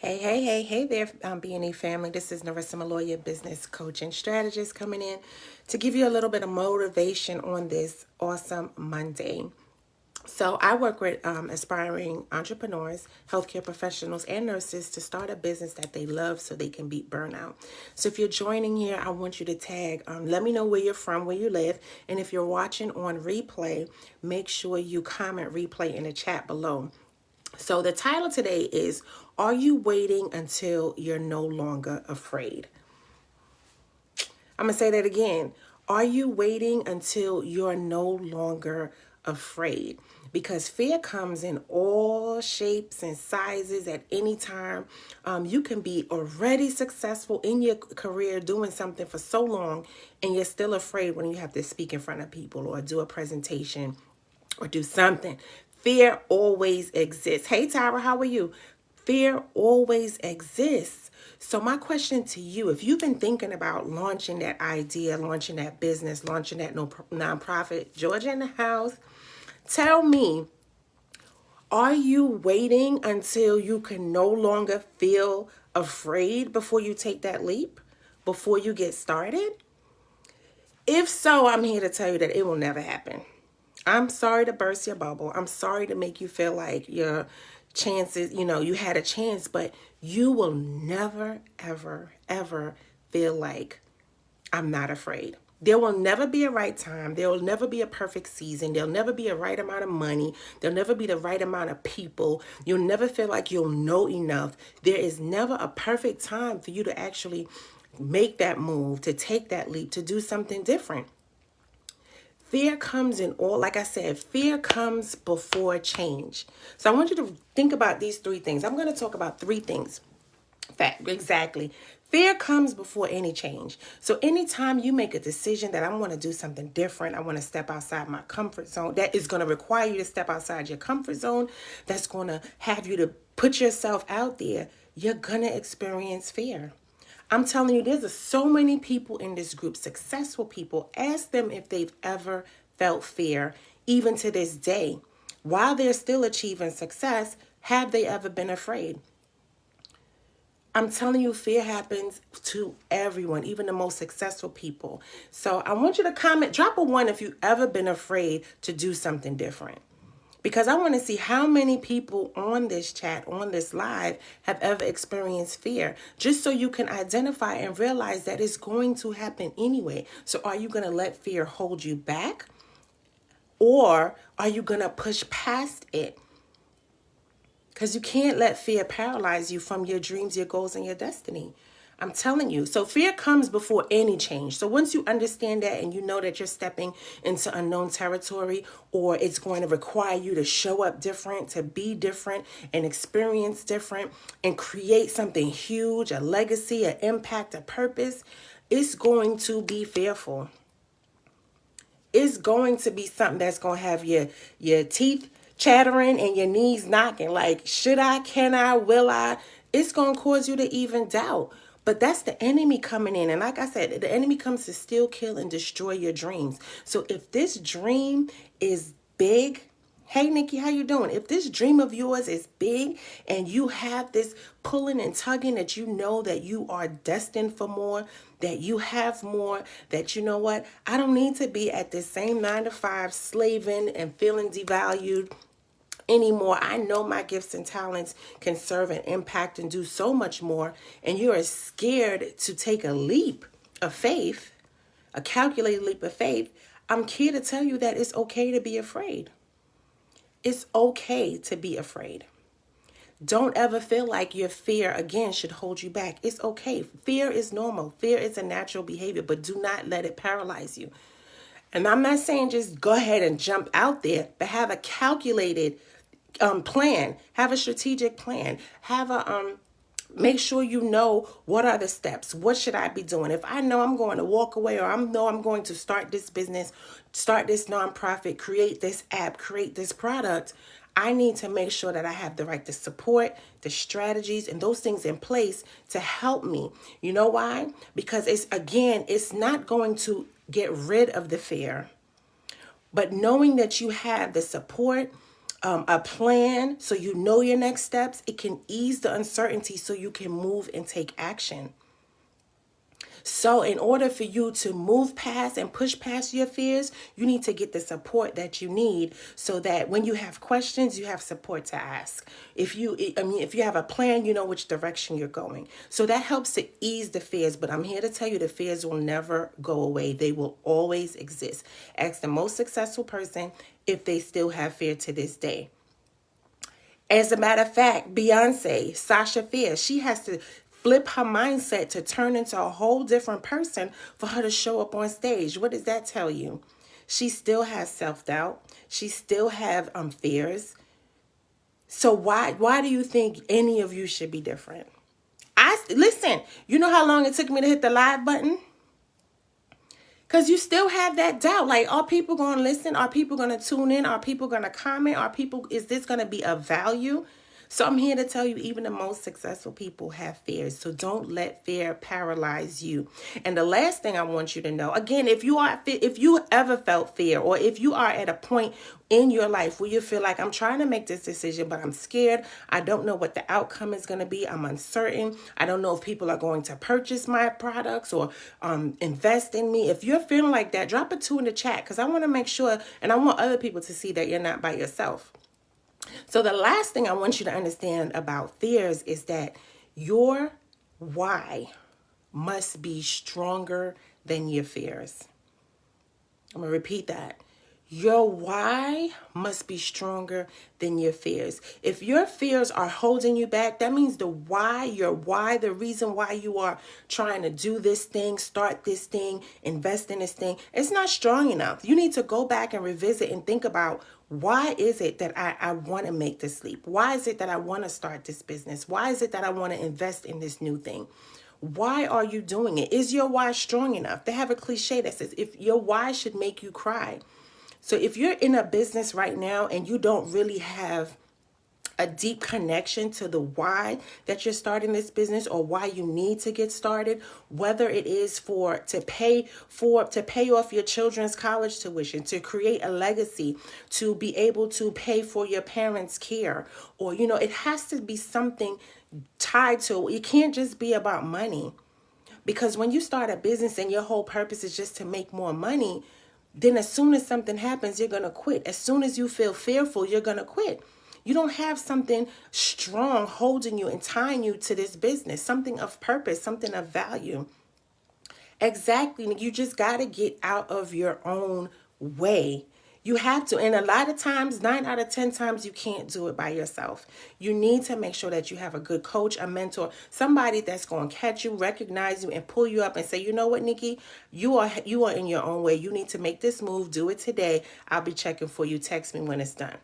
Hey there, B&E family. This is Nerissa Malloy, your business coach and strategist, coming in to give you a little bit of motivation on this awesome Monday. So I work with aspiring entrepreneurs, healthcare professionals, and nurses to start a business that they love so they can beat burnout. So if you're joining here, I want you to tag, let me know where you're from, where you live, and if you're watching on replay, make sure you comment replay in the chat below. So the title today is, Are You Waiting Until You're No Longer Afraid? I'm going to say that again. Are you waiting until you're no longer afraid? Because fear comes in all shapes and sizes at any time. You can be already successful in your career doing something for so long, and you're still afraid when you have to speak in front of people or do a presentation or do something. Fear always exists. Hey, Tyra, how are you? Fear always exists. So my question to you, if you've been thinking about launching that idea, launching that business, launching that nonprofit, Georgia in the house, tell me, are you waiting until you can no longer feel afraid before you take that leap, before you get started? If so, I'm here to tell you that it will never happen. I'm sorry to burst your bubble. I'm sorry to make you feel like your chances, you had a chance, but you will never, ever, ever feel like I'm not afraid. There will never be a right time. There will never be a perfect season. There'll never be a right amount of money. There'll never be the right amount of people. You'll never feel like you'll know enough. There is never a perfect time for you to actually make that move, to take that leap, to do something different. Fear comes in all, like I said, fear comes before change. So I want you to think about these three things. I'm going to talk about three things. Fact, exactly. Fear comes before any change. So anytime you make a decision that I want to do something different, I want to step outside my comfort zone, that is going to require you to step outside your comfort zone, that's going to have you to put yourself out there, you're going to experience fear. I'm telling you, there's so many people in this group, successful people. Ask them if they've ever felt fear, even to this day. While they're still achieving success, have they ever been afraid? I'm telling you, fear happens to everyone, even the most successful people. So I want you to comment, drop a 1 if you've ever been afraid to do something different. Because I want to see how many people on this chat, on this live, have ever experienced fear, just so you can identify and realize that it's going to happen anyway. So are you going to let fear hold you back? Or are you going to push past it? Because you can't let fear paralyze you from your dreams, your goals, and your destiny. I'm telling you. So fear comes before any change. So once you understand that and you know that you're stepping into unknown territory, or it's going to require you to show up different, to be different and experience different and create something huge, a legacy, an impact, a purpose, it's going to be fearful. It's going to be something that's going to have your teeth chattering and your knees knocking like, should I, can I, will I? It's going to cause you to even doubt. But that's the enemy coming in. And like I said, the enemy comes to steal, kill, and destroy your dreams. So if this dream is big, hey, Nikki, how you doing? If this dream of yours is big and you have this pulling and tugging that you know that you are destined for more, that you have more, that you know what? I don't need to be at this same 9 to 5 slaving and feeling devalued anymore. I know my gifts and talents can serve and impact and do so much more. And you are scared to take a leap of faith, a calculated leap of faith. I'm here to tell you that it's okay to be afraid. It's okay to be afraid. Don't ever feel like your fear, again, should hold you back. It's okay. Fear is normal. Fear is a natural behavior, but do not let it paralyze you. And I'm not saying just go ahead and jump out there, but have a calculated plan. Have a strategic plan. Have a make sure you know what are the steps. What should I be doing? If I know I'm going to walk away, or I know I'm going to start this business, start this nonprofit, create this app, create this product, I need to make sure that I have the support, the strategies, and those things in place to help me. You know why? Because it's not going to get rid of the fear. But knowing that you have the support, a plan so you know your next steps. It can ease the uncertainty so you can move and take action. So in order for you to move past and push past your fears, you need to get the support that you need so that when you have questions, you have support to ask. If you have a plan, you know which direction you're going. So that helps to ease the fears. But I'm here to tell you the fears will never go away. They will always exist. Ask the most successful person if they still have fear to this day. As a matter of fact, Beyonce, Sasha Fierce, she has to flip her mindset to turn into a whole different person for her to show up on stage. What does that tell you? She still has self-doubt. She still have fears. So why do you think any of you should be different? Listen, you know how long it took me to hit the live button? Because you still have that doubt. Like, are people going to listen? Are people going to tune in? Are people going to comment? Is this going to be of value? So I'm here to tell you, even the most successful people have fears. So don't let fear paralyze you. And the last thing I want you to know, again, if you ever felt fear, or if you are at a point in your life where you feel like, I'm trying to make this decision, but I'm scared. I don't know what the outcome is going to be. I'm uncertain. I don't know if people are going to purchase my products or invest in me. If you're feeling like that, drop a 2 in the chat, because I want to make sure, and I want other people to see that you're not by yourself. So the last thing I want you to understand about fears is that your why must be stronger than your fears. I'm going to repeat that. Your why must be stronger than your fears. If your fears are holding you back, that means the reason why you are trying to do this thing, start this thing, invest in this thing, it's not strong enough. You need to go back and revisit and think about, why is it that I want to make this leap? Why is it that I want to start this business? Why is it that I want to invest in this new thing? Why are you doing it? Is your why strong enough? They have a cliche that says, if your why should make you cry. So if you're in a business right now and you don't really have a deep connection to the why that you're starting this business, or why you need to get started, whether it is to pay off your children's college tuition, to create a legacy, to be able to pay for your parents' care, or, it has to be something tied to, it can't just be about money. Because when you start a business and your whole purpose is just to make more money, then as soon as something happens, you're going to quit. As soon as you feel fearful, you're going to quit. You don't have something strong holding you and tying you to this business, something of purpose, something of value. Exactly. You just got to get out of your own way. You have to. And a lot of times, 9 out of 10 times, you can't do it by yourself. You need to make sure that you have a good coach, a mentor, somebody that's going to catch you, recognize you, and pull you up and say, you know what, Nikki, you are in your own way. You need to make this move. Do it today. I'll be checking for you. Text me when it's done.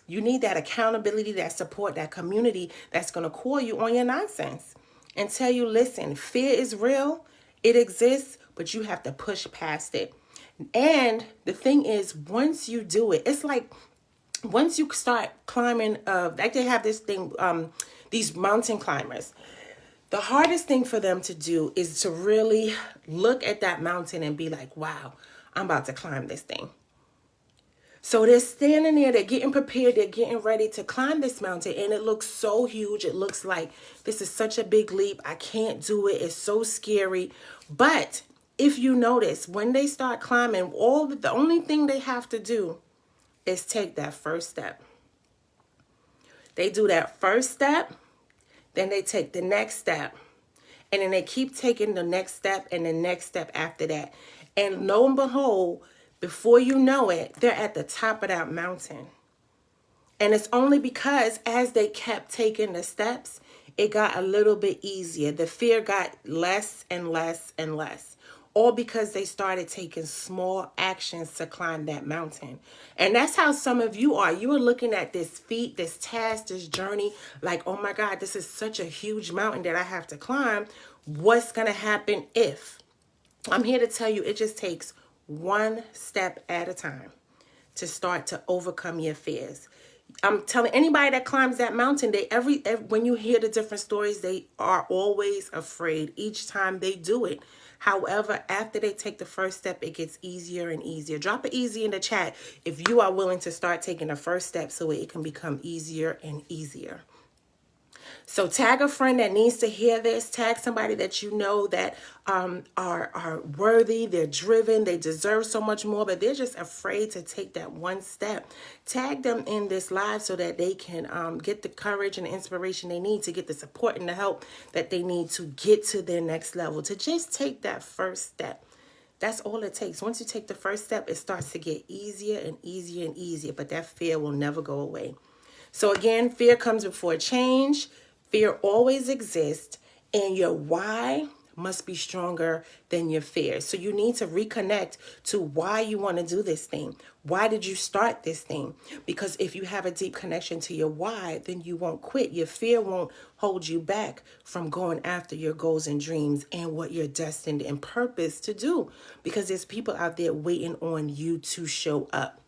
You need that accountability, that support, that community that's going to call you on your nonsense and tell you, listen, fear is real. It exists, but you have to push past it. And the thing is, once you do it, it's like once you start climbing, like they have this thing, these mountain climbers. The hardest thing for them to do is to really look at that mountain and be like, wow, I'm about to climb this thing. So they're standing there, they're getting prepared, they're getting ready to climb this mountain, and it looks so huge. It looks like this is such a big leap. I can't do it. It's so scary. But if you notice, when they start climbing, the only thing they have to do is take that first step. They do that first step, then they take the next step, and then they keep taking the next step and the next step after that. And lo and behold, before you know it, they're at the top of that mountain. And it's only because as they kept taking the steps, it got a little bit easier. The fear got less and less and less. All because they started taking small actions to climb that mountain. And that's how some of you are. You are looking at this feat, this task, this journey, like, oh my God, this is such a huge mountain that I have to climb. What's going to happen if? I'm here to tell you, it just takes one step at a time to start to overcome your fears. I'm telling anybody that climbs that mountain, when you hear the different stories, they are always afraid each time they do it. However, after they take the first step, it gets easier and easier. Drop it easy in the chat if you are willing to start taking the first step so it can become easier and easier. So tag a friend that needs to hear this. Tag somebody that you know that are worthy, they're driven, they deserve so much more, but they're just afraid to take that one step. Tag them in this live so that they can get the courage and the inspiration they need to get the support and the help that they need to get to their next level, to just take that first step. That's all it takes. Once you take the first step, it starts to get easier and easier and easier, but that fear will never go away. So again, fear comes before change. Fear always exists, and your why must be stronger than your fear. So you need to reconnect to why you want to do this thing. Why did you start this thing? Because if you have a deep connection to your why, then you won't quit. Your fear won't hold you back from going after your goals and dreams and what you're destined and purpose to do. Because there's people out there waiting on you to show up.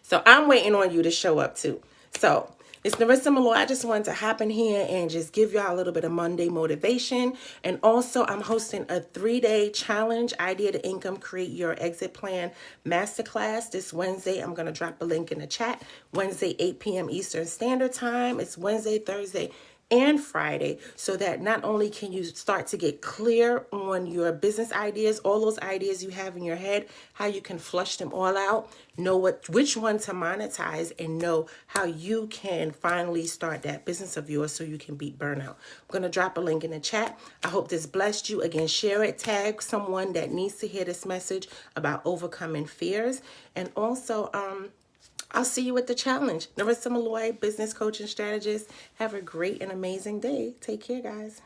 So I'm waiting on you to show up too. So it's Nerissa Malloy. I just wanted to hop in here and just give y'all a little bit of Monday motivation. And also I'm hosting a 3-day challenge, Idea to Income, Create Your Exit Plan Masterclass this Wednesday. I'm going to drop a link in the chat. Wednesday, 8 p.m. Eastern Standard Time. It's Wednesday, Thursday, and Friday, so that not only can you start to get clear on your business ideas, all those ideas you have in your head, how you can flush them all out, know which one to monetize, and know how you can finally start that business of yours so you can beat burnout. I'm going to drop a link in the chat. I hope this blessed you. Again, share it, tag someone that needs to hear this message about overcoming fears. And also, I'll see you at the challenge. Nerissa Malloy, business coach and strategist. Have a great and amazing day. Take care, guys.